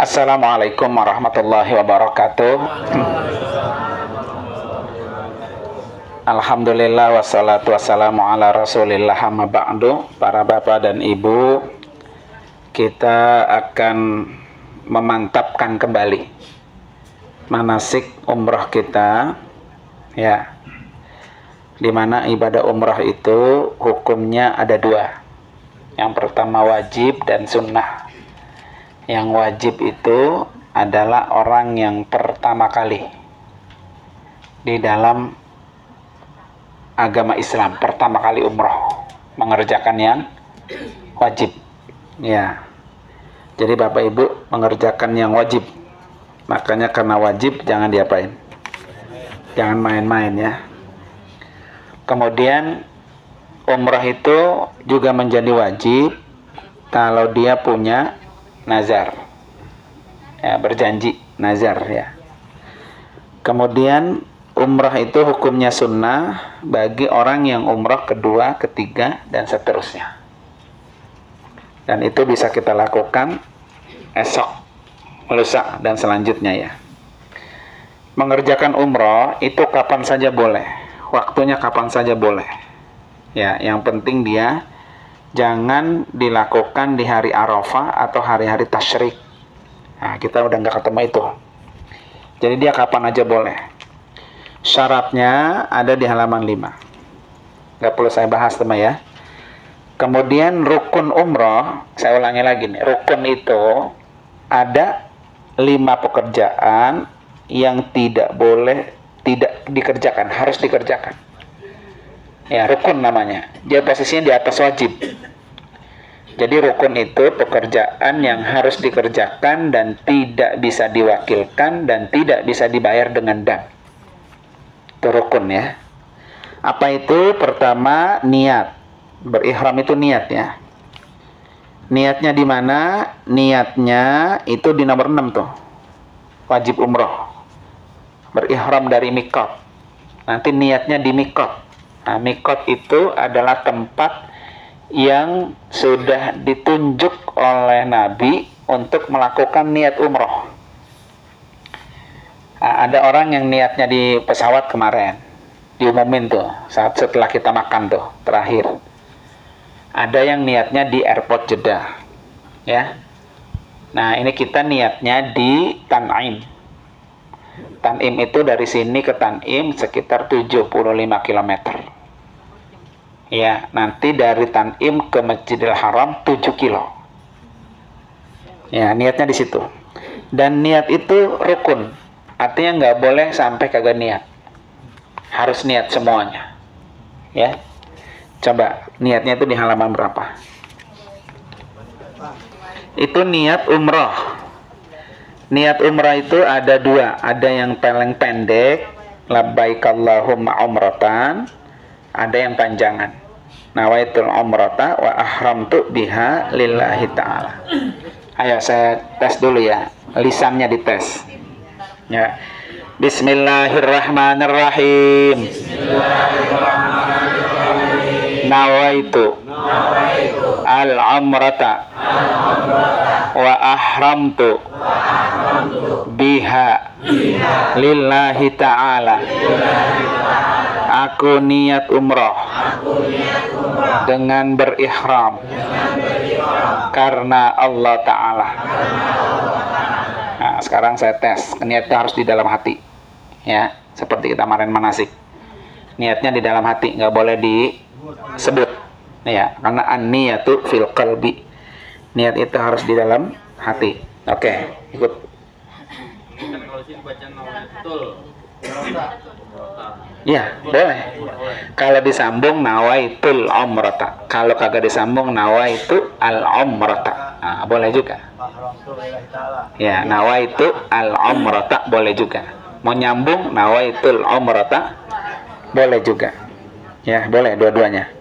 Assalamualaikum warahmatullahi wabarakatuh. Alhamdulillah wassalatu wassalamu ala rasulillah amma ba'du. Para bapak dan ibu, kita akan memantapkan kembali manasik umrah kita, ya, dimana ibadah umrah itu hukumnya ada dua. Yang pertama wajib dan sunnah. Yang wajib itu adalah orang yang pertama kali di dalam agama Islam, pertama kali umrah, mengerjakan yang wajib, ya. Jadi bapak ibu mengerjakan yang wajib. Makanya karena wajib jangan diapain, jangan main-main, ya. Kemudian umrah itu juga menjadi wajib kalau dia punya nazar, ya, berjanji nazar, ya. Kemudian umrah itu hukumnya sunnah bagi orang yang umrah kedua, ketiga, dan seterusnya. Dan itu bisa kita lakukan esok, lusa, dan selanjutnya, ya. Mengerjakan umrah itu kapan saja boleh, waktunya kapan saja boleh, ya. Yang penting dia jangan dilakukan di hari Arafah atau hari-hari tasyrik. Nah, kita udah nggak ketemu itu. Jadi dia kapan aja boleh. Syaratnya ada di halaman 5. Nggak perlu saya bahas, teman, ya. Kemudian rukun umrah, saya ulangi lagi nih. Rukun itu ada 5 pekerjaan yang tidak boleh tidak dikerjakan, harus dikerjakan. Ya, rukun namanya. Dia posisinya di atas wajib. Jadi rukun itu pekerjaan yang harus dikerjakan dan tidak bisa diwakilkan dan tidak bisa dibayar dengan dam. Itu rukun, ya. Apa itu? Pertama, niat. Berihram itu niat, ya. Niatnya di mana? Niatnya itu di nomor 6 tuh. Wajib umroh. Berihram dari mikot. Nanti niatnya di mikot. Nah, mikot itu adalah tempat yang sudah ditunjuk oleh Nabi untuk melakukan niat umroh. Nah, ada orang yang niatnya di pesawat kemarin, diumumin tuh saat setelah kita makan tuh terakhir. Ada yang niatnya di airport Jeddah, ya. Nah, ini kita niatnya di Tan'im. Tan'im itu dari sini ke Tan'im sekitar 75 km. Ya, nanti dari Tan'im ke Masjidil Haram 7 kilo. Ya, niatnya di situ. Dan niat itu rukun. Artinya nggak boleh sampai kagak niat. Harus niat semuanya. Ya. Coba, niatnya itu di halaman berapa? Itu niat umrah. Niat umrah itu ada 2. Ada yang paling pendek, labbaik Allahumma umratan. Ada yang panjangan, nawaitul umrata wa ahramtu biha lillahi ta'ala. Ayo saya tes dulu, ya. Lisannya dites, ya. Bismillahirrahmanirrahim. Nawaitu al-umrata wa ahramtu biha lillahi ta'ala. Aku niat umrah dengan berihram karena Allah Ta'ala. Nah, sekarang saya tes. Niatnya harus di dalam hati, ya. Seperti kita kemarin manasik. Niatnya di dalam hati, nggak boleh disebut, ya. Karena an-niyatu fil qalbi. Niat itu harus di dalam hati. Oke, ikut. Kalau sini baca nawaitul. Ya, boleh. Kalau disambung nawaitul umrata. Kalau kagak disambung nawaitu al-umrata. Nah, boleh juga. Ya, nawaitu al-umrata boleh juga. Mau nyambung nawaitul umrata boleh juga. Ya, boleh dua-duanya.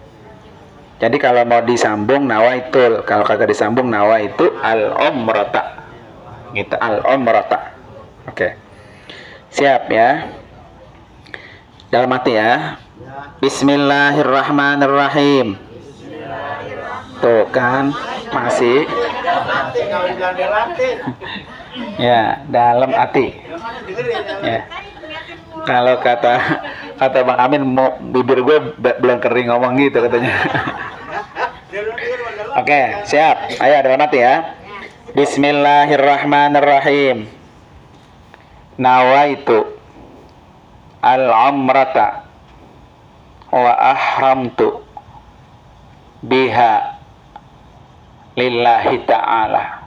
Jadi kalau mau disambung nawaitul, kalau kagak disambung nawaitu al-umrata. Gitu, al-umrata. Oke. Siap, ya. Dalam hati, ya. Bismillahirrahmanirrahim. Tuh kan, masih Ya, dalam hati. Ya. Kalau kata Bang Amin, mau bibir gue belum kering ngomong gitu katanya. Oke, siap. Ayo dalam hati ya. Bismillahirrahmanirrahim. Nawaitu al-umrata wa ahramtu biha lillahi ta'ala.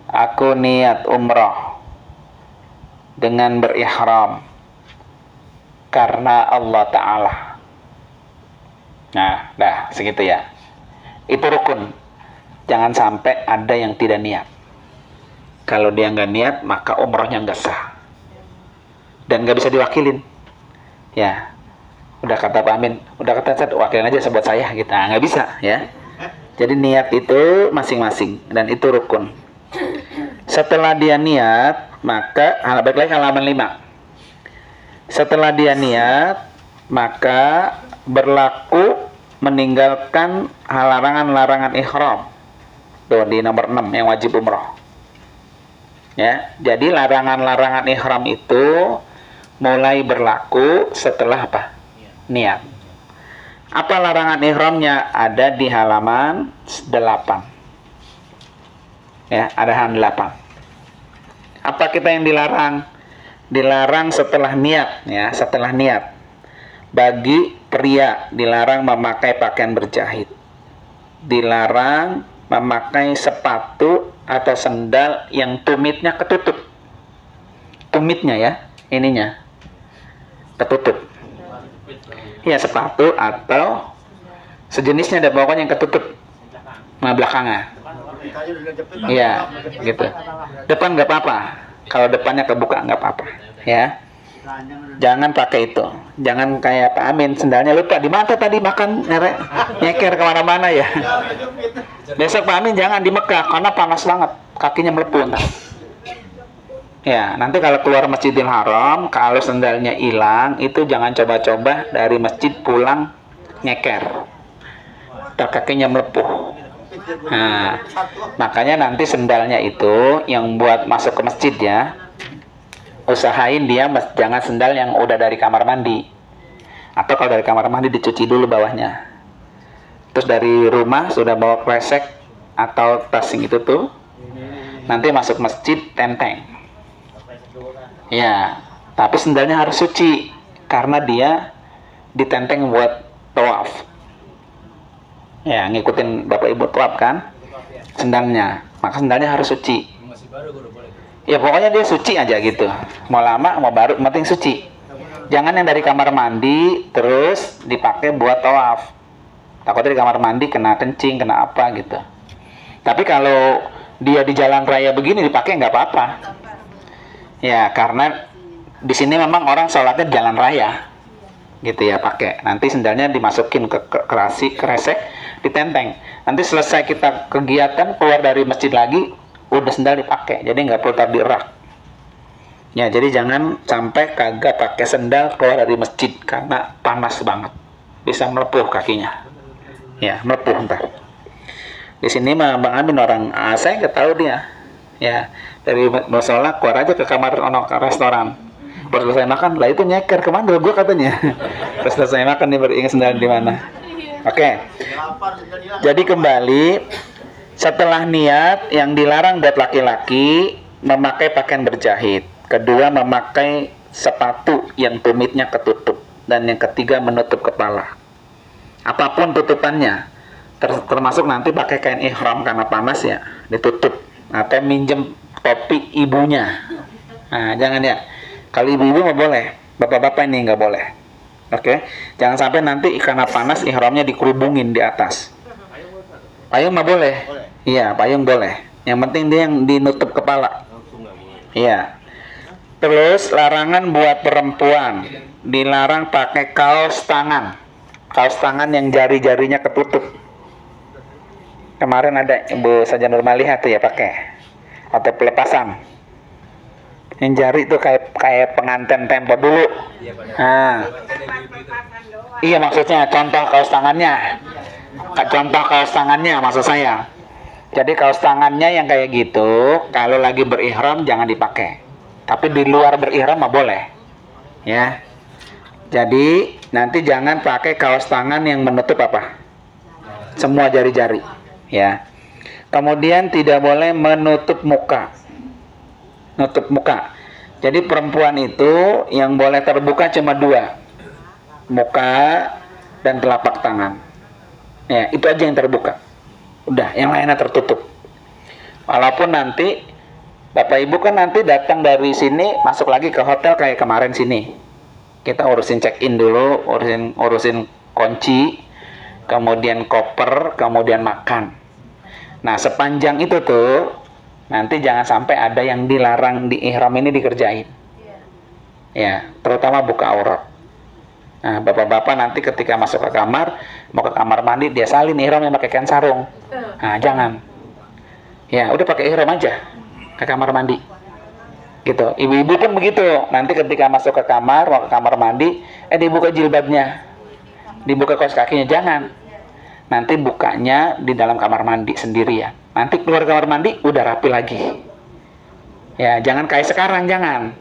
Aku niat umrah dengan berihram karena Allah Ta'ala. Nah, dah segitu ya. Itu rukun. Jangan sampai ada yang tidak niat. Kalau dia nggak niat, maka umrahnya nggak sah dan nggak bisa diwakilin. Ya, udah kata Pak Amin, udah kata saya wakilin aja sebut saya gitu. Nah, nggak bisa ya. Jadi niat itu masing-masing dan itu rukun. Setelah dia niat, maka balik lagi halaman 5. Setelah dia niat, maka berlaku meninggalkan larangan-larangan ihram. Tuh di nomor 6 yang wajib umroh. Ya, jadi larangan-larangan ihram itu mulai berlaku setelah apa? Niat. Apa larangan ihramnya? Ada di halaman 8. Ya, ada halaman 8. Apa kita yang dilarang? Dilarang setelah niat, ya, setelah niat. Bagi pria dilarang memakai pakaian berjahit. Dilarang memakai sepatu atau sendal yang tumitnya ketutup. Tumitnya ya, ininya ketutup. Ya, sepatu atau sejenisnya ada pokoknya yang ketutup. Nah, belakangnya. Iya, gitu. Depan nggak apa-apa. Kalau depannya kebuka nggak apa-apa, ya. Jangan pakai itu. Jangan kayak Pak Amin, sendalnya lupa di mana tadi makan nyeker kemana-mana ya. Besok Pak Amin jangan di Mekah karena panas banget, kakinya melepuh ntar. Ya, nanti kalau keluar Masjidil Haram, kalau sendalnya hilang, itu jangan coba-coba dari masjid pulang nyeker. Ntar kakinya melepuh. Nah, makanya nanti sendalnya itu yang buat masuk ke masjid ya. Usahain dia jangan sendal yang udah dari kamar mandi. Atau kalau dari kamar mandi dicuci dulu bawahnya. Terus dari rumah sudah bawa kresek atau tas itu tuh, nanti masuk masjid tenteng. Ya, tapi sendalnya harus suci karena dia ditenteng buat tawaf. Ya, ngikutin Bapak Ibu tawaf kan? Sendalnya, maka sendalnya harus suci. Ya pokoknya dia suci aja gitu. Mau lama mau baru, penting suci. Jangan yang dari kamar mandi terus dipakai buat tawaf. Takutnya di kamar mandi kena kencing, kena apa gitu. Tapi kalau dia di jalan raya begini dipakai nggak apa-apa. Ya karena di sini memang orang sholatnya di jalan raya, gitu ya pakai. Nanti sendalnya dimasukin ke kresek, ditenteng. Nanti selesai kita kegiatan keluar dari masjid lagi, udah sendal dipakai. Jadi nggak perlu taruh di rak. Ya jadi jangan sampai kagak pakai sendal keluar dari masjid karena panas banget, bisa melepuh kakinya. Ya melepuh ntar. Di sini mah Bang Amin orang saya nggak tahu dia. Ya dari musola keluar aja ke kamar restoran. Pas selesai makan, lah itu nyeker kemana gue katanya. Pas selesai makan nih baru ingat sendal di mana. Oke. Jadi kembali setelah niat yang dilarang buat laki-laki memakai pakaian berjahit. Kedua memakai sepatu yang tumitnya ketutup. Dan yang ketiga menutup kepala. Apapun tutupannya, termasuk nanti pakai kain ihram karena panas ya, ditutup. Atau minjem topi ibunya. Nah, jangan ya. Kalau ibu-ibu nggak boleh, bapak-bapak ini nggak boleh. Oke, jangan sampai nanti karena panas ihramnya dikerubungin di atas. Payung mah boleh. Iya, payung boleh. Yang penting dia yang dinutup kepala. Iya. Terus larangan buat perempuan, dilarang pakai kaos tangan. Kaos tangan yang jari-jarinya ketutup. Kemarin ada Ibu Saja Nurmaliha tuh ya pakai. Atau pelepasan. Yang jari itu kayak pengantin tempo dulu. Nah. Iya maksudnya contoh kaos tangannya. Contoh kaos tangannya maksud saya. Jadi kaos tangannya yang kayak gitu, kalau lagi berihram jangan dipakai. Tapi di luar berihram mah boleh. Ya. Jadi nanti jangan pakai kaos tangan yang menutup apa? Semua jari-jari. Ya. Kemudian tidak boleh menutup muka. Nutup muka. Jadi perempuan itu yang boleh terbuka cuma dua. Muka dan telapak tangan. Ya, itu aja yang terbuka. Udah, yang lainnya tertutup. Walaupun nanti Bapak Ibu kan nanti datang dari sini masuk lagi ke hotel kayak kemarin sini. Kita urusin check-in dulu, urusin kunci, kemudian koper, kemudian makan. Nah, sepanjang itu tuh nanti jangan sampai ada yang dilarang di ihram ini dikerjain. Ya, terutama buka aurat. Nah, bapak-bapak nanti ketika masuk ke kamar, mau ke kamar mandi, dia salin ihramnya pakai kain sarung. Nah, jangan. Ya, udah pakai ihram aja ke kamar mandi. Gitu. Ibu-ibu pun begitu. Nanti ketika masuk ke kamar, mau ke kamar mandi, dibuka jilbabnya. Dibuka kaos kakinya, jangan. Nanti bukanya di dalam kamar mandi sendirian. Nanti keluar kamar mandi, udah rapi lagi. Ya, jangan kayak sekarang, jangan.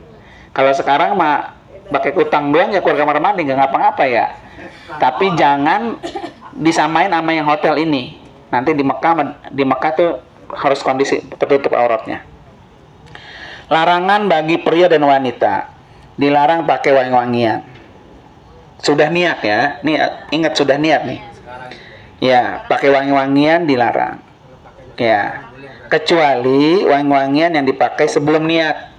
Kalau sekarang mah pakai kutang doang ya keluar kamar mandi nggak ngapa-ngapa ya. Tapi jangan disamain sama yang hotel ini. Nanti di Mekah tuh harus kondisi tertutup auratnya. Larangan bagi pria dan wanita, dilarang pakai wangi-wangian. Sudah niat ya, nih ingat sudah niat nih. Ya, pakai wangi-wangian dilarang. Ya, kecuali wangi-wangian yang dipakai sebelum niat.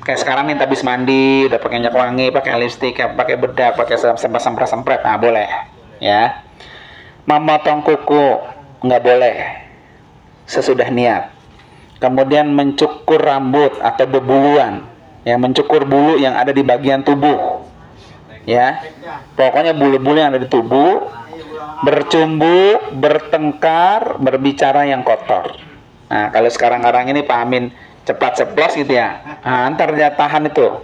Kayak sekarang nih habis mandi udah pakai minyak wangi, pakai lipstik, pakai bedak, pakai sempret, nah boleh ya. Memotong kuku nggak boleh sesudah niat. Kemudian mencukur rambut atau bebuluan, ya, mencukur bulu yang ada di bagian tubuh, ya, pokoknya bulu-bulu yang ada di tubuh. Bercumbu, bertengkar, berbicara yang kotor. Nah, kalau sekarang-sekarang ini pahamin cepat ceplos gitu ya. Nah, ntar dia tahan itu.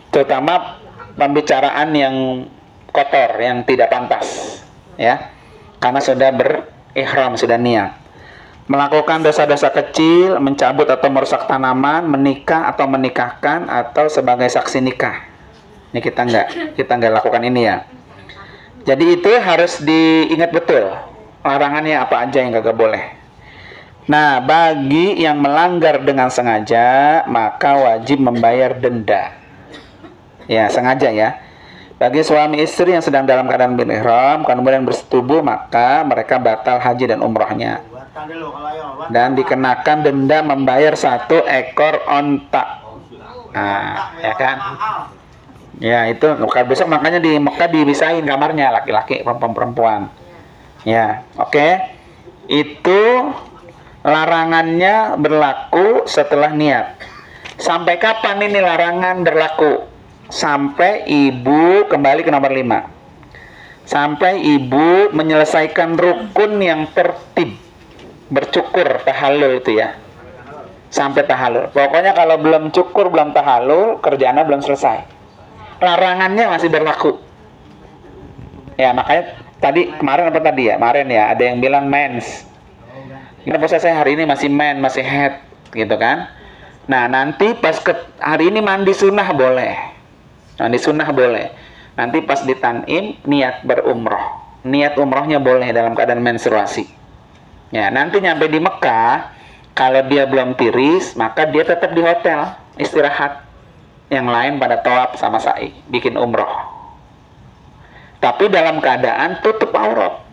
Terutama pembicaraan yang kotor, yang tidak pantas. Ya. Karena sudah berihram, sudah niat. Melakukan dosa-dosa kecil, mencabut atau merusak tanaman, menikah atau menikahkan, atau sebagai saksi nikah. Ini kita nggak lakukan ini ya. Jadi itu harus diingat betul. Larangannya apa aja yang nggak boleh. Nah, bagi yang melanggar dengan sengaja, maka wajib membayar denda. Ya, sengaja ya. Bagi suami istri yang sedang dalam keadaan berihram, kemudian bersetubuh, maka mereka batal haji dan umrohnya. Dan dikenakan denda membayar 1 ekor onta. Nah, ya kan? Ya, itu besok makanya di Mekah dibisain kamarnya laki-laki, perempuan. Ya, oke. Itu larangannya berlaku setelah niat. Sampai kapan ini larangan berlaku? Sampai ibu kembali ke nomor 5. Sampai ibu menyelesaikan rukun yang tertib. Bercukur, tahallul itu ya. Sampai tahallul. Pokoknya kalau belum cukur, belum tahallul, kerjaannya belum selesai. Larangannya masih berlaku. Ya, makanya tadi kemarin ya? Kemarin ya, ada yang bilang mens. Kenapa saya hari ini masih men, masih head, gitu kan? Nah, nanti pas hari ini mandi sunnah boleh. Mandi sunnah boleh. Nanti pas di tan'im, niat berumroh. Niat umrohnya boleh dalam keadaan menstruasi. Ya, nanti nyampe di Mekah, kalau dia belum tiris, maka dia tetap di hotel, istirahat. Yang lain pada tawaf sama sa'i, bikin umroh. Tapi dalam keadaan tutup aurat.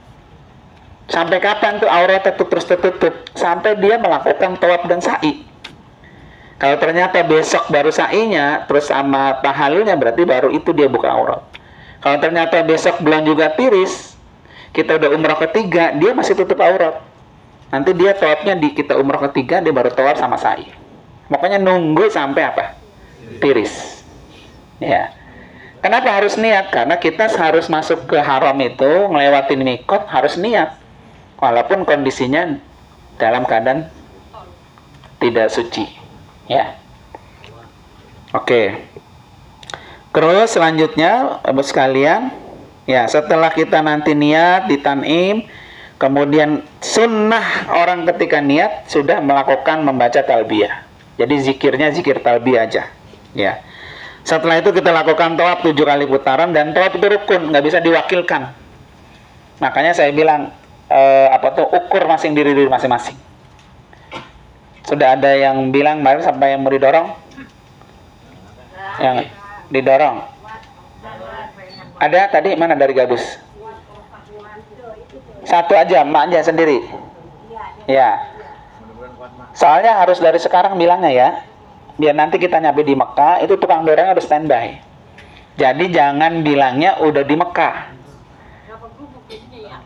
Sampai kapan tuh auratnya terus tertutup? Sampai dia melakukan tawaf dan sa'i. Kalau ternyata besok baru sa'inya, terus sama tahallulnya, berarti baru itu dia buka aurat. Kalau ternyata besok bulan juga tiris, kita udah umrah ketiga, dia masih tutup aurat. Nanti dia tawafnya di kita umrah ketiga, dia baru tawaf sama sa'i. Makanya nunggu sampai apa? Tiris. Ya. Kenapa harus niat? Karena kita harus masuk ke haram itu, ngelewatin mikot, harus niat. Walaupun kondisinya dalam keadaan tidak suci, ya. Oke. Terus selanjutnya, Bapak sekalian, ya, setelah kita nanti niat di tan'im, Kemudian sunnah orang ketika niat sudah melakukan membaca talbiyah. Jadi zikirnya zikir talbiyah aja. Ya. Setelah itu kita lakukan tawaf 7 kali putaran, dan tawaf itu rukun, nggak bisa diwakilkan. Makanya saya bilang ukur diri masing-masing. Sudah ada yang bilang kemarin sampai yang mau didorong, yang didorong. Ada tadi mana dari Gadus? Satu aja, mak aja sendiri. Ya. Soalnya harus dari sekarang bilangnya ya. Biar nanti kita nyampe di Mekah, itu tukang dorongnya harus standby. Jadi jangan bilangnya udah di Mekah.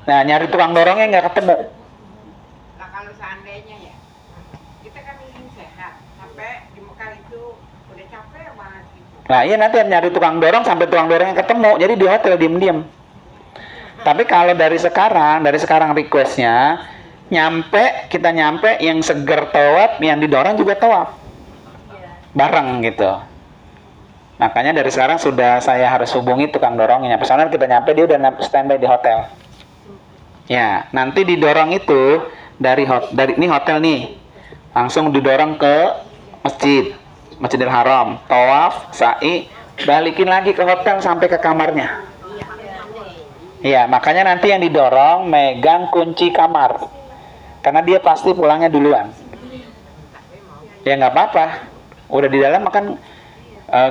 Nah, nyari tukang dorongnya nggak ketemu. Nah, kalau seandainya ya, kita kan ingin sehat, sampai di Mekah itu udah capek banget gitu. Nah, iya nanti nyari tukang dorong sampai tukang dorongnya ketemu. Jadi di hotel diem-diem. Tapi kalau dari sekarang requestnya, kita nyampe yang seger tawaf, yang didorong juga tawaf. Bareng gitu. Makanya dari sekarang sudah saya harus hubungi tukang dorongnya. Personal kita nyampe, dia udah standby di hotel. Ya, nanti didorong itu dari ini hotel nih. Langsung didorong ke Masjidil Haram, tawaf, sa'i, balikin lagi ke hotel sampai ke kamarnya. Iya, makanya nanti yang didorong megang kunci kamar. Karena dia pasti pulangnya duluan. Ya nggak apa-apa. Udah di dalam makan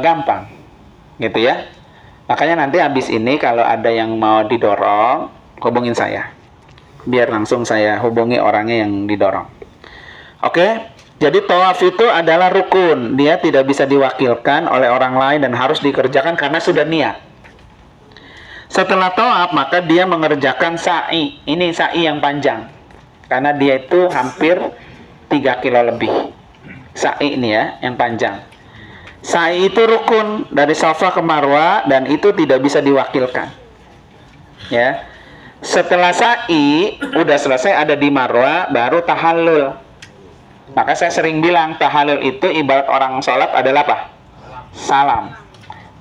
gampang. Gitu ya. Makanya nanti habis ini kalau ada yang mau didorong, hubungin saya. Biar langsung saya hubungi orangnya yang didorong. Oke? Jadi tawaf itu adalah rukun. Dia tidak bisa diwakilkan oleh orang lain dan harus dikerjakan karena sudah niat. Setelah tawaf, maka dia mengerjakan sa'i. Ini sa'i yang panjang. Karena dia itu hampir 3 kilo lebih. Sa'i ini ya, yang panjang. Sa'i itu rukun dari Safa ke Marwa dan itu tidak bisa diwakilkan. Ya. Setelah sa'i udah selesai ada di Marwa, baru tahallul. Maka saya sering bilang tahallul itu ibarat orang sholat adalah apa? Salam.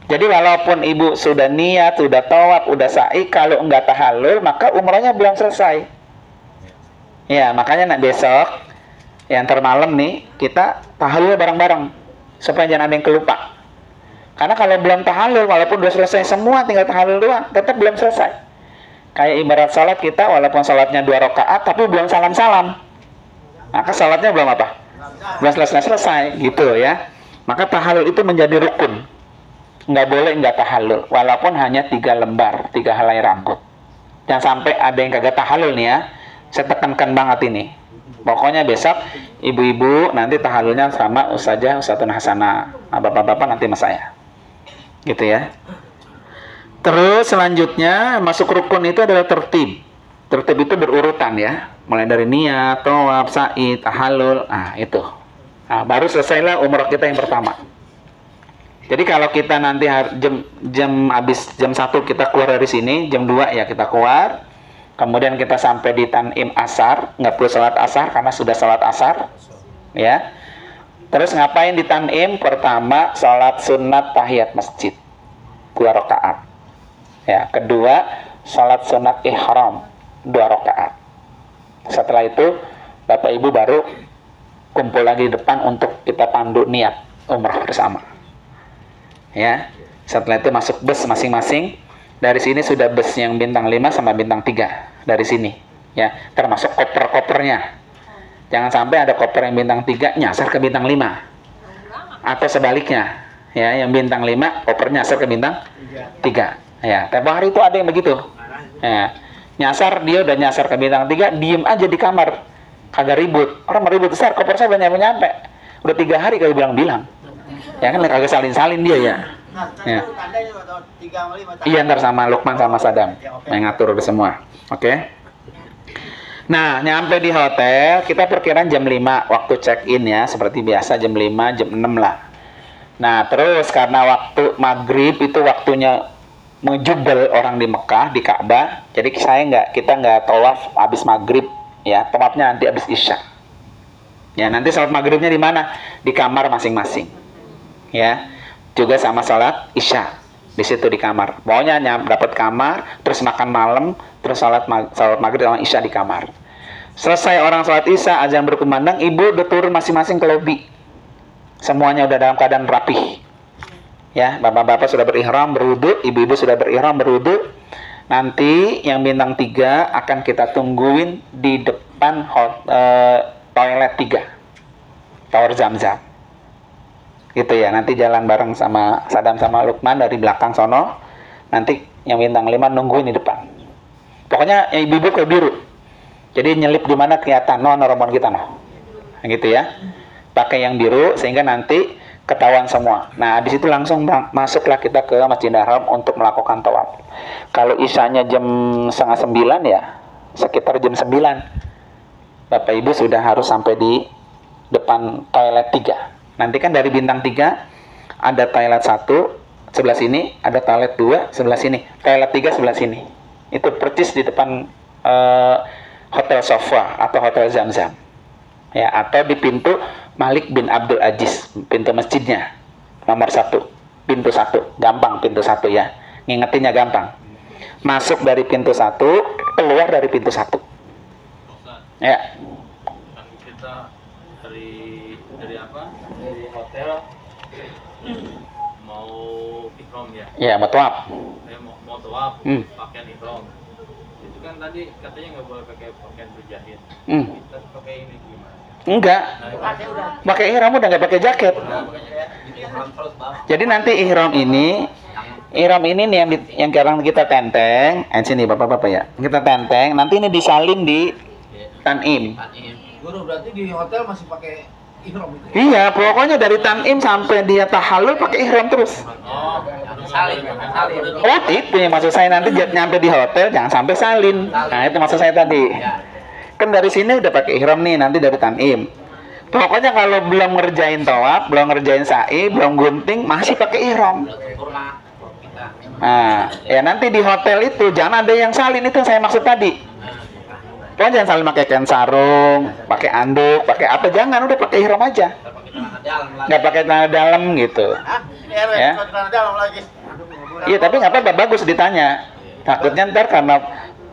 Jadi walaupun ibu sudah niat, sudah tawaf, sudah sa'i, kalau enggak tahallul maka umrahnya belum selesai. Ya, makanya besok yang termalam nih kita tahallul bareng-bareng supaya jangan ada yang kelupa. Karena kalau belum tahallul, walaupun sudah selesai semua, tinggal tahallul doang, tetap belum selesai. Kayak ibarat salat kita, walaupun salatnya 2 rakaat, tapi belum salam-salam, maka salatnya belum apa? Belum selesai, gitu ya. Maka tahallul itu menjadi rukun. Nggak boleh nggak tahallul, walaupun hanya 3 lembar, 3 helai rambut. Jangan sampai ada yang kagak tahallul nih ya. Saya tekankan banget ini. Pokoknya besok ibu-ibu nanti tahallulnya sama Ustazatun Hasanah. Nah, bapak-bapak nanti sama saya. Gitu ya. Terus selanjutnya masuk rukun itu adalah tertib. Tertib itu berurutan ya. Mulai dari niat, tawaf, sa'i, tahallul. Nah, itu. Nah, baru selesailah umrah kita yang pertama. Jadi kalau kita nanti habis jam 1 kita keluar dari sini, jam 2 ya kita keluar. Kemudian kita sampai di Tan'im asar, nggak perlu sholat asar karena sudah sholat asar, ya. Terus ngapain di Tan'im? Pertama, sholat sunat tahiyat masjid, 2 rakaat. Ya, kedua, sholat sunat ihram, 2 rakaat. Setelah itu, Bapak Ibu baru kumpul lagi di depan untuk kita pandu niat umrah bersama. Ya, setelah itu masuk bus masing-masing. Dari sini sudah bus yang bintang 5 sama bintang 3 dari sini, ya, termasuk koper-kopernya. Jangan sampai ada koper yang bintang 3 nyasar ke bintang 5. Atau sebaliknya, ya, yang bintang 5 kopernya nyasar ke bintang 3. Ya, tempo hari itu ada yang begitu. Ya, nyasar, dia udah nyasar ke bintang 3, diem aja di kamar. Kagak ribut. Orang mau ribut besar, koper saya belum nyampe. Udah 3 hari kagak bilang-bilang. Ya kan kagak salin-salin dia ya. Ya. Iya, ntar sama Lukman sama Sadam yang ngatur semua. Oke. Nah, nyampe di hotel kita perkiraan jam 5 waktu check in ya, seperti biasa jam 5, jam 6 lah. Nah, terus karena waktu maghrib itu waktunya menjubel orang di Mekah, di Ka'bah, jadi kita nggak tawaf habis maghrib ya, tawafnya nanti habis isya. Ya, nanti salat maghribnya di mana? Di kamar masing-masing. Ya. Juga sama sholat isya. di situ di kamar. Pokoknya dapat kamar, terus makan malam, terus salat maghrib sama isya di kamar. Selesai orang salat isya, azan berkumandang, ibu udah turun masing-masing ke lobi. Semuanya udah dalam keadaan rapih. Ya, bapak-bapak sudah berihram berwudu, ibu-ibu sudah berihram berwudu. Nanti yang bintang 3 akan kita tungguin di depan toilet 3, Tower Zam-Zam. Gitu ya, nanti jalan bareng sama Sadam sama Lukman dari belakang sono. Nanti yang bintang 5 nungguin di depan. Pokoknya yang ibu-ibu ke biru. Jadi nyelip di mana kelihatan rombongan kita gitu ya. Pakai yang biru sehingga nanti ketahuan semua. Nah, di situ langsung masuklah kita ke Masjidil Haram untuk melakukan tawaf. Kalau isyanya jam 8:30 ya, sekitar jam 9. Bapak Ibu sudah harus sampai di depan toilet 3. Nanti kan dari bintang 3 ada toilet 1 sebelah sini, ada toilet 2 sebelah sini, toilet 3 sebelah sini. Itu persis di depan Hotel Sofa atau Hotel Zam-Zam. Ya, atau di pintu Malik bin Abdul Aziz, pintu masjidnya nomor 1, pintu 1, gampang pintu 1 ya, ngingetinnya gampang. Masuk dari pintu 1, keluar dari pintu 1. Ya. Kan kita dari apa? Dari hotel mau ihram ya. Ya, mau tawaf. Mau tawaf, pakaian ihram. Itu kan tadi katanya nggak boleh pakai pakaian berjahit. Kita pakai ini gimana? Enggak. Pakai ihram udah nggak pakai jaket. Jadi nanti ihram ini nih yang sekarang kita tenteng. Sini bapak-bapak ya. Kita tenteng. Nanti ini disalin di Tanim. Guru berarti di hotel masih pakai ihram itu? Iya, pokoknya dari Tanim sampai dia tahallul pakai ihram terus. Salin. Oh, itu yang maksud saya, nanti nyampe di hotel jangan sampai salin. Nah, itu maksud saya tadi. Kan dari sini udah pakai ihram nih, nanti dari Tanim. Pokoknya kalau belum ngerjain tawaf, belum ngerjain sa'i, belum gunting, masih pakai ihram. Nah, ya nanti di hotel itu jangan ada yang salin, itu yang saya maksud tadi. Pokoknya jangan salin pakai kain sarung, pakai anduk, pakai apa, jangan, udah pakai ihram aja. Nggak pakai celana dalam gitu. Ya. Iya, tapi nggak apa-apa, bagus ditanya. Takutnya ntar karena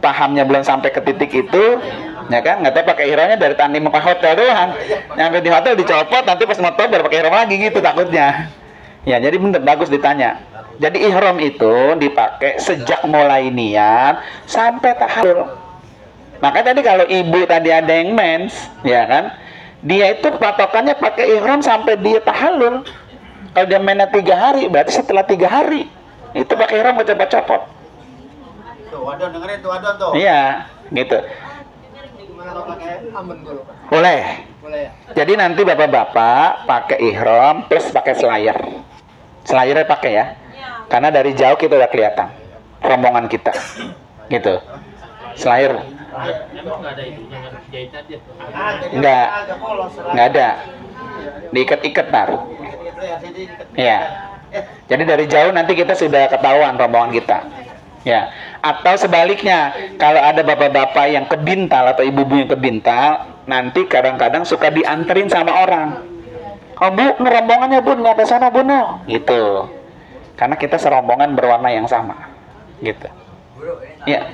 pahamnya belum sampai ke titik itu, ya kan, nggak tahu pakai ihramnya dari Tanim ke hotel doang. Nyampe di hotel dicopot, nanti pas mau baru pakai ihram lagi gitu takutnya. Ya, jadi bener bagus ditanya. Jadi ihram itu dipakai sejak mulai niat sampai tahallul. Makanya tadi kalau ibu tadi ada yang mens, ya kan, dia itu patokannya pakai ihram sampai dia tahallul. Kalau dia mainnya 3 hari, berarti setelah 3 hari itu pakai ihram copot-copot. Tuh, Wadon dengerin tuh, Wadon tuh. Iya, gitu. Gimana kalau pakai amen dulu? Boleh. Boleh ya? Jadi nanti bapak-bapak pakai ihram plus pakai selayar. Selayarnya pakai ya. Karena dari jauh kita udah kelihatan rombongan kita. Gitu. Selayar. Emang nggak ada itunya, nggak jahit aja. Enggak. Enggak ada. Diikat-ikat tar. Iya. Jadi dari jauh nanti kita sudah ketahuan rombongan kita. Ya. Atau sebaliknya, kalau ada bapak-bapak yang kebintal atau ibu-ibu yang kebintal, nanti kadang-kadang suka dianterin sama orang. Oh bu, rombongannya bun, nggak ke sana bun, gitu. Karena kita serombongan berwarna yang sama, gitu. Ya.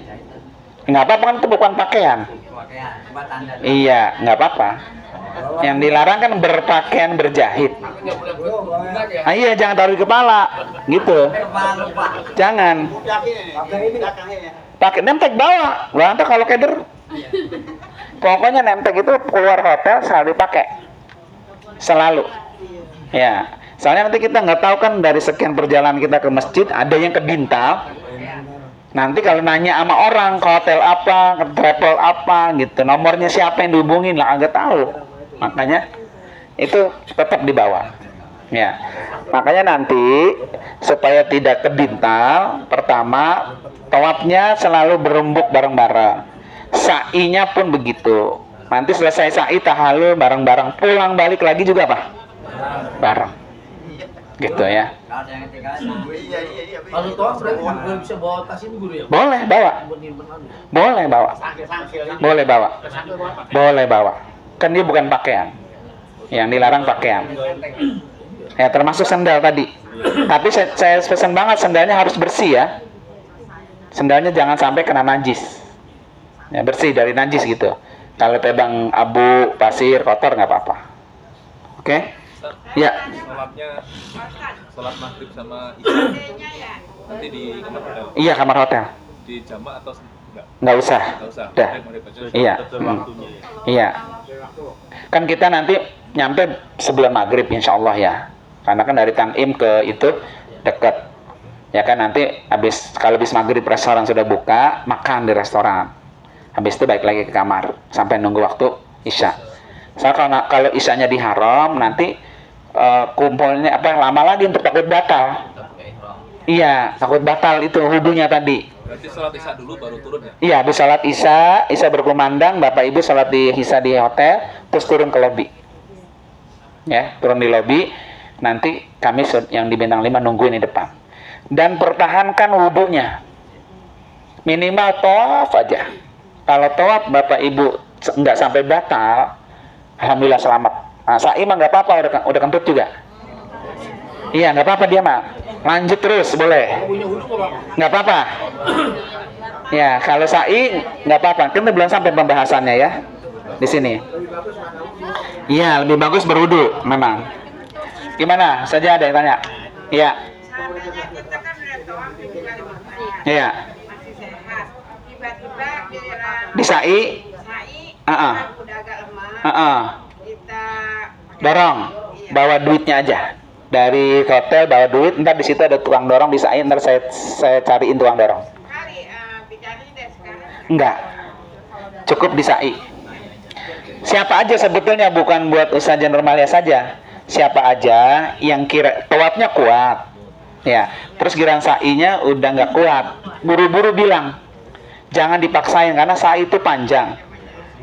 Nggak apa-apa, kan itu bukan pakaian. Iya, nggak apa-apa. Yang dilarang kan berpakaian berjahit. Ah, iya, jangan taruh di kepala, gitu. Jangan. Pakai nemtek bawa. Nanti kalau keder. Pokoknya nemtek itu keluar hotel selalu dipakai. Selalu. Ya. Soalnya nanti kita nggak tahu kan dari sekian perjalanan kita ke masjid ada yang kebintal. Nanti kalau nanya sama orang ke hotel apa, ke travel apa gitu, nomornya siapa yang dihubungin lah agak tahu. Makanya itu tetap dibawa. Ya. Makanya nanti supaya tidak kebintal, pertama tawafnya selalu berembuk bareng-bareng. Sa'inya pun begitu. Nanti selesai sa'i tahallul bareng-bareng, pulang balik lagi juga apa? Bareng. Gitu ya. Kalau tawaf berarti gue bisa bawa tas ini guru ya? Boleh bawa. Boleh bawa. Boleh bawa. Boleh bawa. Kan dia bukan pakaian. Yang dilarang pakaian. Ya termasuk sandal tadi. Tapi saya pesan banget sendalnya harus bersih ya. Sendalnya jangan sampai kena najis. Ya, bersih dari najis gitu. Kalau tebang abu, pasir, kotor nggak apa-apa. Oke? Ya. Sholat maghrib sama isya nanti di kamar hotel. Iya, kamar hotel. Di jamak atau enggak? Nggak usah. Nggak usah. Udah. Iya. Iya. Kan kita nanti nyampe sebelum maghrib insya Allah ya. Karena kan dari Tanim ke itu dekat. Ya kan nanti kalau habis maghrib restoran sudah buka, makan di restoran. Habis itu balik lagi ke kamar sampai nunggu waktu isya. Soalnya kalau isyanya di haram nanti kumpulnya lama lagi untuk takut batal. Iya, takut batal itu wudhunya tadi. Berarti sholat isya dulu baru turun ya? Iya, habis sholat isya berkumandang, Bapak Ibu sholat di isya di hotel, terus turun ke lobi. Ya, turun di lobi. Nanti kami yang di bintang 5 nungguin di depan. Dan pertahankan wudhunya. Minimal tawaf aja. Kalau tawaf Bapak Ibu nggak sampai batal, alhamdulillah selamat. Nah, sa'i mah nggak apa-apa, udah kentut juga. Iya, nggak apa-apa dia mah. Lanjut terus boleh. Nggak apa-apa. Ya, kalau sa'i nggak apa-apa. Kita belum sampai pembahasannya ya di sini. Iya, lebih bagus berwudu memang. Gimana? Saja ada yang tanya. Iya. Seandainya kita kan udah tawaf juga 5 Iya. masih sehat. Tiba-tiba giliran Di sa'i. kan udah agak lemah. Kita Dorong. Bawa duitnya aja. Dari hotel bawa duit, ntar di situ ada tukang dorong di sa'i, ntar saya cariin tukang dorong. kali bicaranya dari sekarang. Enggak. Cukup di sa'i. Siapa aja sebetulnya, bukan buat usaha normalnya saja. Siapa aja yang kira tawafnya kuat. Ya, terus giliran sa'inya udah nggak kuat. Buru-buru bilang. Jangan dipaksain karena sa'i itu panjang.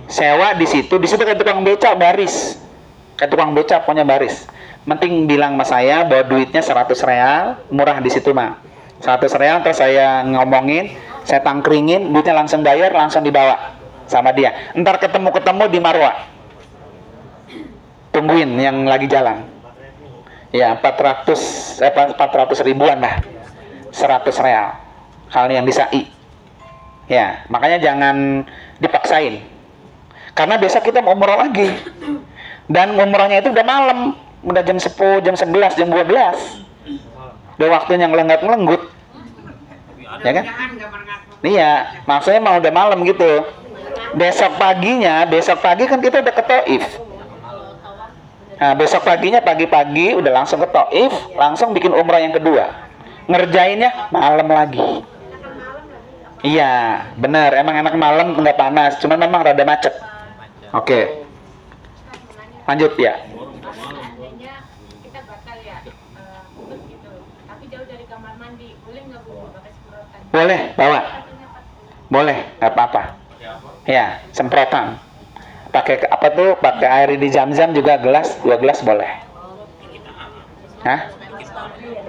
Sewa di situ kayak tukang beca baris. Kayak tukang beca pokoknya baris. Penting bilang sama saya bawa duitnya 100 real, murah di situ mah. 100 real terus saya ngomongin, saya tangkringin, duitnya langsung bayar, langsung dibawa sama dia. Ntar ketemu di Marwa. Tungguin yang lagi jalan. Ya, 400 ribuan lah. 100 real. Kalau yang di sa'i. Ya, makanya jangan dipaksain. Karena besok kita mau umroh lagi. Dan umrohnya itu udah malam. Udah jam 10, jam 11, jam 12. Udah waktunya ngelenggut-ngelenggut. Ya kan? Iya, maksudnya mau udah malam gitu. Besok pagi kan kita udah ke Taif. Nah, besok paginya pagi-pagi udah langsung ke Taif, langsung bikin umrah yang kedua. Ngerjainnya malam lagi. Iya, benar. Emang enak malam nggak panas, cuma memang rada macet. Oke. Lanjut ya. Boleh, bawa. Boleh, nggak apa-apa. Ya, semprotan. Pakai apa tuh? Pakai air di Zam-Zam juga 2 gelas boleh. Hah?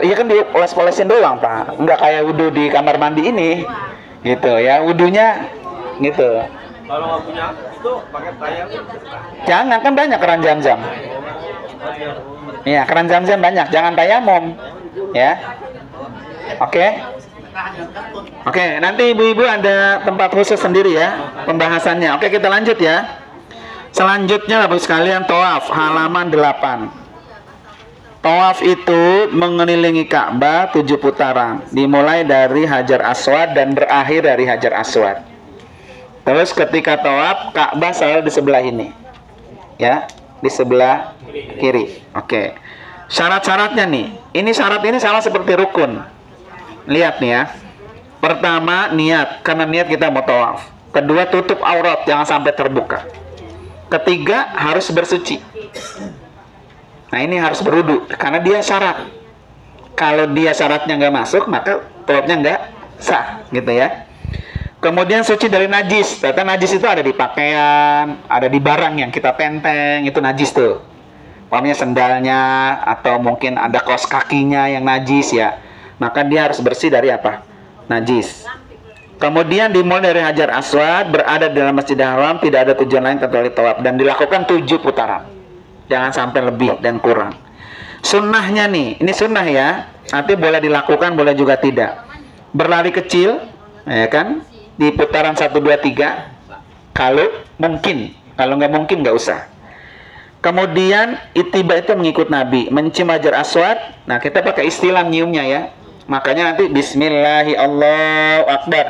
Iya kan dioles-olesin doang, Pak. Nggak kayak wudhu di kamar mandi ini. Gitu ya, wudhunya gitu. Kalau nggak punya itu pakai tayang. Jangan, kan banyak keran Zam-Zam. Iya, keran Zam-Zam banyak. Jangan tayamum. Ya. Oke. Oke, nanti ibu-ibu ada tempat khusus sendiri ya pembahasannya. Oke, kita lanjut ya. Selanjutnya Bapak sekalian, tawaf halaman 8. Tawaf itu mengelilingi Ka'bah 7 putaran, dimulai dari Hajar Aswad dan berakhir dari Hajar Aswad. Terus ketika tawaf, Ka'bah selalu di sebelah ini. Ya, di sebelah kiri. Oke. Syarat-syaratnya nih. Ini syarat ini sama seperti rukun. Lihat nih ya. Pertama, niat, karena niat kita mau tawaf. Kedua, tutup aurat, jangan sampai terbuka. Ketiga, harus bersuci. Nah, ini harus berwudu, karena dia syarat. Kalau dia syaratnya nggak masuk, maka tawafnya nggak sah, gitu ya. Kemudian suci dari najis. Ternyata najis itu ada di pakaian, ada di barang yang kita tenteng, itu najis tuh. Umpamanya sendalnya, atau mungkin ada kaos kakinya yang najis ya. Maka dia harus bersih dari apa? Najis. Kemudian dimulai dari Hajar Aswad, berada di dalam Masjidil Haram, tidak ada tujuan lain kecuali tawaf, dan dilakukan 7 putaran. Jangan sampai lebih dan kurang. Sunnahnya nih, ini sunnah ya. Nanti boleh dilakukan, boleh juga tidak. Berlari kecil, ya kan? Di putaran 1, 2, 3. Kalau mungkin, kalau nggak mungkin nggak usah. Kemudian ittiba itu mengikut Nabi, mencium Hajar Aswad. Nah, kita pakai istilah nyiumnya ya. Makanya nanti Bismillahi Allahu Akbar.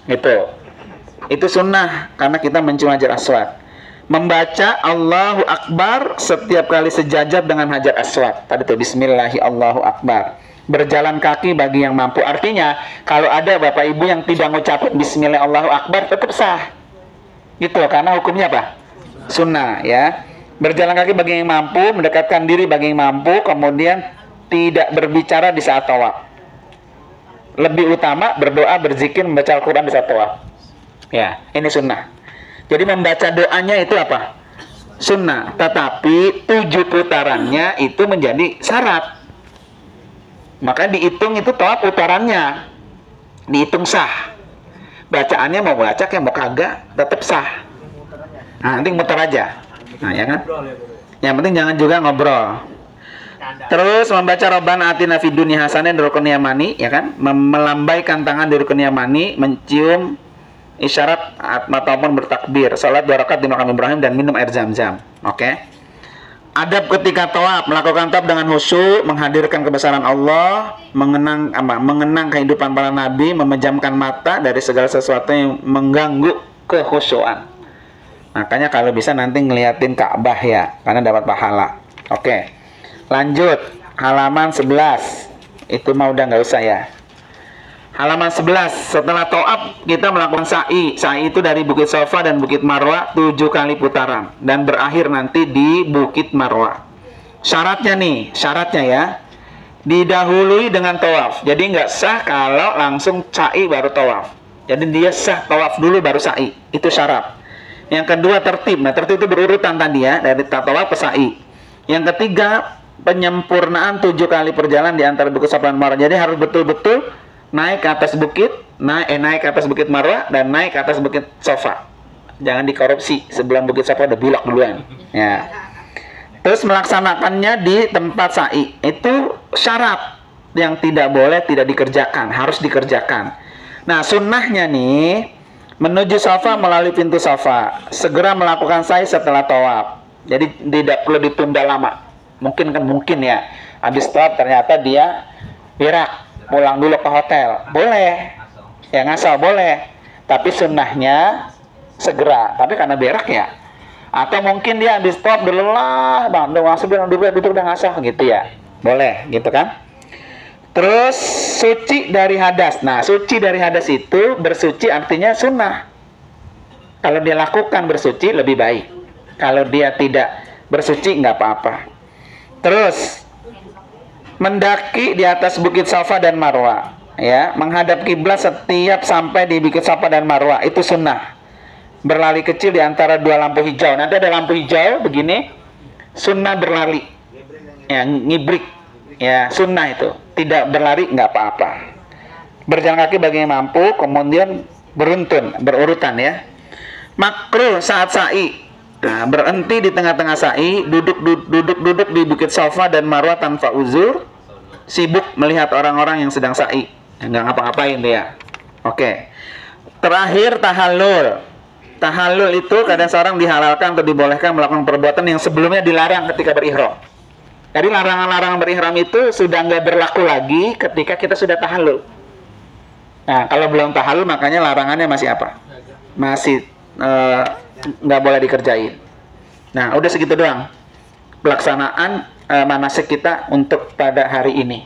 Gitu. Itu sunnah karena kita mencium Hajar Aswad. Membaca Allahu Akbar setiap kali sejajar dengan Hajar Aswad. Tadi itu Bismillahi Allahu Akbar. Berjalan kaki bagi yang mampu. Artinya kalau ada Bapak Ibu yang tidak ngucapin Bismillahi Allahu Akbar tetap sah. Gitu, karena hukumnya apa? Sunnah ya. Berjalan kaki bagi yang mampu, mendekatkan diri bagi yang mampu, kemudian tidak berbicara di saat tawaf. Lebih utama berdoa, berzikir, membaca Al-Quran di saat tawaf. Ya, ini sunnah. Jadi membaca doanya itu apa? Sunnah. Tetapi 7 putarannya itu menjadi syarat. Maka dihitung itu tawaf putarannya. Dihitung sah. Bacaannya mau baca kayak mau kagak, tetap sah. Nah, nanti muter aja. Nah, ya kan? Yang penting jangan juga ngobrol. Terus membaca Rabbana atina fid dunya hasanah di rukun yamani, ya kan? Melambaikan tangan di rukun yamani, mencium isyarat ataupun bertakbir, salat 2 rakaat di makam Ibrahim dan minum air Zam-Zam. Oke. Adab ketika tawaf, melakukan tawaf dengan khusyuk, menghadirkan kebesaran Allah, mengenang kehidupan para nabi, memejamkan mata dari segala sesuatu yang mengganggu kekhusyuan. Makanya kalau bisa nanti ngeliatin Ka'bah ya, karena dapat pahala. Oke. Lanjut, halaman 11. Itu mah udah nggak usah ya. Halaman 11, setelah tawaf kita melakukan sa'i. Sa'i itu dari Bukit Safa dan Bukit Marwa 7 kali putaran dan berakhir nanti di Bukit Marwa. Syaratnya ya, didahului dengan tawaf. Jadi nggak sah kalau langsung sa'i baru tawaf. Jadi dia sah tawaf dulu baru sa'i. Itu syarat. Yang kedua tertib. Nah, tertib itu berurutan tadi ya, dari tawaf ke sa'i. Yang ketiga penyempurnaan 7 kali perjalanan di antara Bukit Safa dan Marwa. Jadi harus betul-betul naik ke atas bukit, naik ke atas Bukit Marwa dan naik ke atas Bukit Safa. Jangan dikorupsi, sebelum Bukit Safa udah bulak duluan. Ya. Terus melaksanakannya di tempat sa'i. Itu syarat yang tidak boleh tidak dikerjakan, harus dikerjakan. Nah, sunnahnya nih menuju Safa melalui pintu Safa, segera melakukan sa'i setelah tawaf. Jadi tidak perlu ditunda lama. Mungkin ya, habis tawaf ternyata dia berak, pulang dulu ke hotel, boleh ya, ngasal boleh, tapi sunnahnya segera. Tapi karena berak ya, atau mungkin dia habis tawaf udah lelah bang, udah langsung duduk udah ngasal gitu ya, boleh gitu kan. Terus suci dari hadas. Nah, suci dari hadas itu bersuci artinya sunnah. Kalau dia lakukan bersuci lebih baik, kalau dia tidak bersuci nggak apa-apa. Terus mendaki di atas Bukit Safa dan Marwa, ya, menghadap kiblat setiap sampai di Bukit Safa dan Marwa, itu sunnah. Berlari kecil di antara 2 lampu hijau. Nanti ada lampu hijau begini, sunnah berlari, ya, ngibrik, ya, sunnah itu. Tidak berlari nggak apa-apa. Berjalan kaki bagi yang mampu, kemudian berurutan ya. Makruh saat sa'i. Nah, berhenti di tengah-tengah sa'i, duduk di Bukit Safa dan Marwa tanpa uzur, sibuk melihat orang-orang yang sedang sa'i, nggak ngapa-ngapain dia. Oke. Terakhir tahallul. Tahallul itu kadang seorang dihalalkan atau dibolehkan melakukan perbuatan yang sebelumnya dilarang ketika berihram. Jadi larangan-larangan berihram itu sudah nggak berlaku lagi ketika kita sudah tahallul. Nah, kalau belum tahallul makanya larangannya masih apa? Masih nggak boleh dikerjain. Nah, udah segitu doang pelaksanaan manasik kita untuk pada hari ini.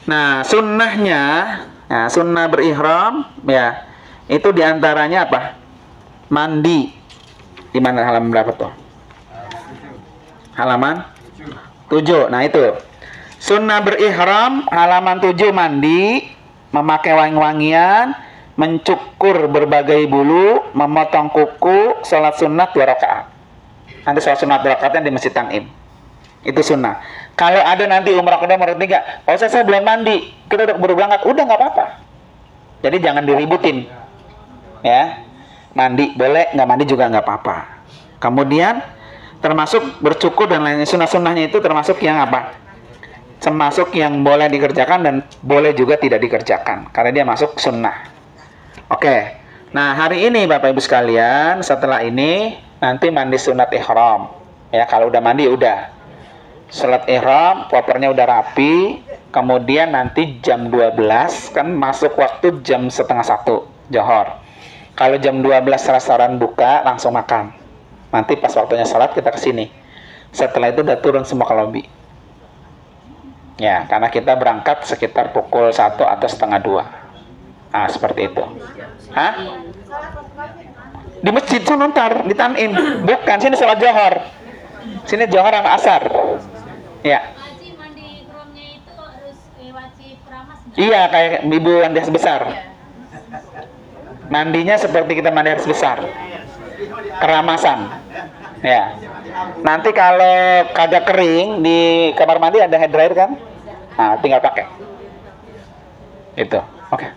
Nah, sunnahnya, nah, sunnah berihram ya, itu diantaranya apa? Mandi. Di mana halaman berapa tuh? Halaman 7. Nah, itu sunnah berihram halaman 7, mandi, memakai wangi-wangian, mencukur berbagai bulu, memotong kuku, sholat sunat 2 rakaat. Nanti sholat sunat 2 rakaatnya di Masjid Tan'im. Itu sunnah. Kalau ada nanti umrah kedua, umrah ketiga, kalau saya belum mandi, kita udah keburu berangkat, udah nggak apa-apa. Jadi jangan diributin, ya. Mandi boleh, nggak mandi juga nggak apa-apa. Kemudian termasuk bercukur dan lainnya, sunnah-sunnahnya itu termasuk yang apa? Termasuk yang boleh dikerjakan dan boleh juga tidak dikerjakan karena dia masuk sunnah. Oke. Nah, hari ini Bapak Ibu sekalian, setelah ini nanti mandi sunat ihram. Ya, kalau udah mandi udah. Salat ihram, kopernya udah rapi, kemudian nanti jam 12 kan masuk waktu jam setengah 1 Johor. Kalau jam 12 restoran buka, langsung makan. Nanti pas waktunya salat kita kesini. Setelah itu udah turun semua ke lobi. Ya, karena kita berangkat sekitar pukul 1 atau setengah 2. Nah, seperti itu. Hah? Di masjid sana ntar, di Tanin. Bukan, sini sholat Johor. Sini Johor sama Asar. Ya. Haji mandi ihramnya itu harus wajib keramas. Iya, kayak ibu mandi hadas besar. Mandinya seperti kita mandi hadas besar. Keramasan. Ya. Nanti kalau kagak kering di kamar mandi ada hair dryer kan? Nah, tinggal pakai. Itu. Oke.